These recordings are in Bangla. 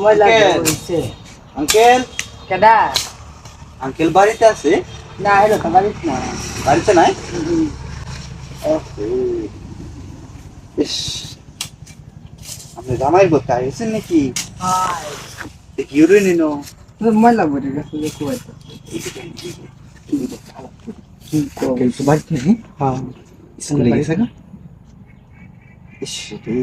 ময়লা আঙ্কেল। হইছে। আঙ্কেল কেডা? আঙ্কেল বাড়িতে আছে? না এলো তো বাড়িতে না। বাড়িতে নাই? হুম। ইস, আপনি জামাইয়ের কোথায় গেছেন নাকি? হাই। দেখি উড়ে নিনো। ময়লা ভরে গেছে দেখো হয়তো। কি কম? আঙ্কেল তো বাড়িতে নেই? হ্যাঁ। স্কুলে গেছে না? ইস রে,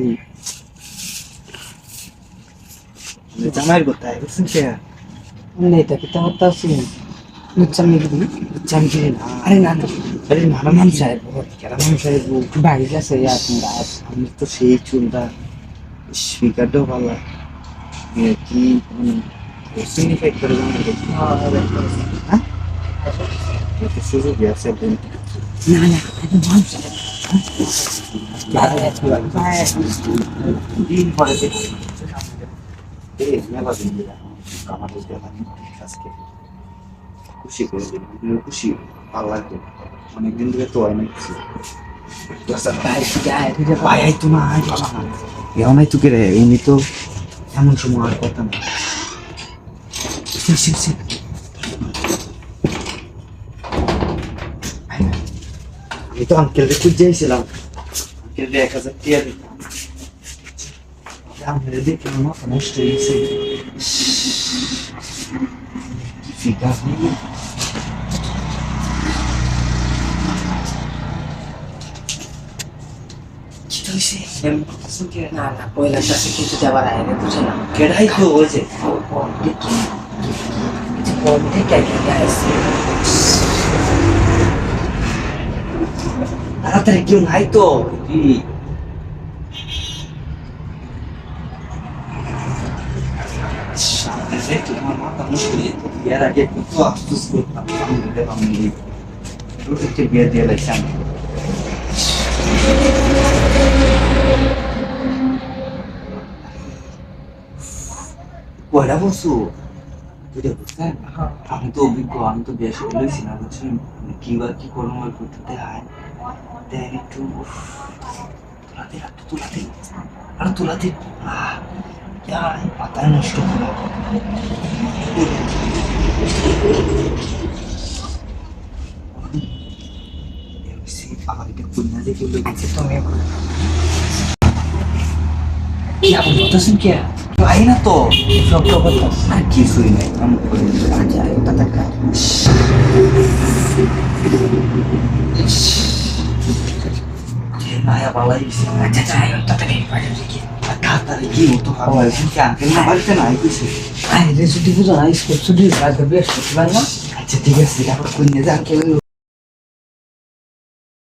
আপনি জামাইয়ের কোথায় গেছেন কে? নেতা কি তোমার তো আছে? লুচ্চামি কি তুমি? লুচ্চামি কি না? আরে না না। আরে না না মানুষ সাহেব। কেডা মানুষ সাহেব? বাড়ি গেছে তোমরা। আমি তো সেই চুলটা স্পিকারটাও ভালো কি সিগনিফাই করে জামাই গেছে। হ্যাঁ একটা সুযোগ আছে না না এটা মানুষ সাহেব। দিন পরে দেখি এই মেলা দিন দিলাম আমাদের দেখা আজকে খুশি করে দিন খুশি ভালো লাগতো অনেকদিন ধরে তো হয় না কিছু ভাই আই তো না এও নাই তো কে রে এমনি তো এমন সময় আর কথা না আমি তো আঙ্কেলকে খুঁজে যাইছিলাম আঙ্কেলকে 1000 টাকা দিতাম আমি দেখে আমার মাথা নষ্ট হয়ে গেছে ফিকা হয়ে কি হয়েছে এমন করতেছেন কে না না পয়লা কাছে কিছু দেওয়ার আগে বুঝে না কেডাই তো ওই যে তাড়াতাড়ি কেউ নাই তো কি তোমার মাথা মুশকিল এর আগে কত আফসোস করতাম আমি দিলাম রুটিতে বিয়ে দিয়ে লাইছিলাম কয়টা বছর দুইটা বুঝছেন আমি তো অভিজ্ঞ আমি তো বেশ লইছি না বুঝছেন কি বা কি করবো আর করতে দেয় দেন একটু তোলাতে রাখতো তোলাতে আর তোলাতে পাতায় নষ্ট করা আমার এটা কন্যা যে কেউ লেগেছে তো আমি কি আপনি বলতেছেন কে আই না তো সব কথা আর কিছুই নাই আমি করে আচ্ছা টাকা মায়া বালাই আচ্ছা যাই তাড়াতাড়ি বাড়ি থেকে তাড়াতাড়ি কি হতো ভালো কি আঙ্কেল না বাড়িতে নাই কিছু আরে ছুটি বুঝো না স্কুল ছুটি আজকে বৃহস্পতিবার না আচ্ছা ঠিক আছে তারপর কন্যা যে আঙ্কেল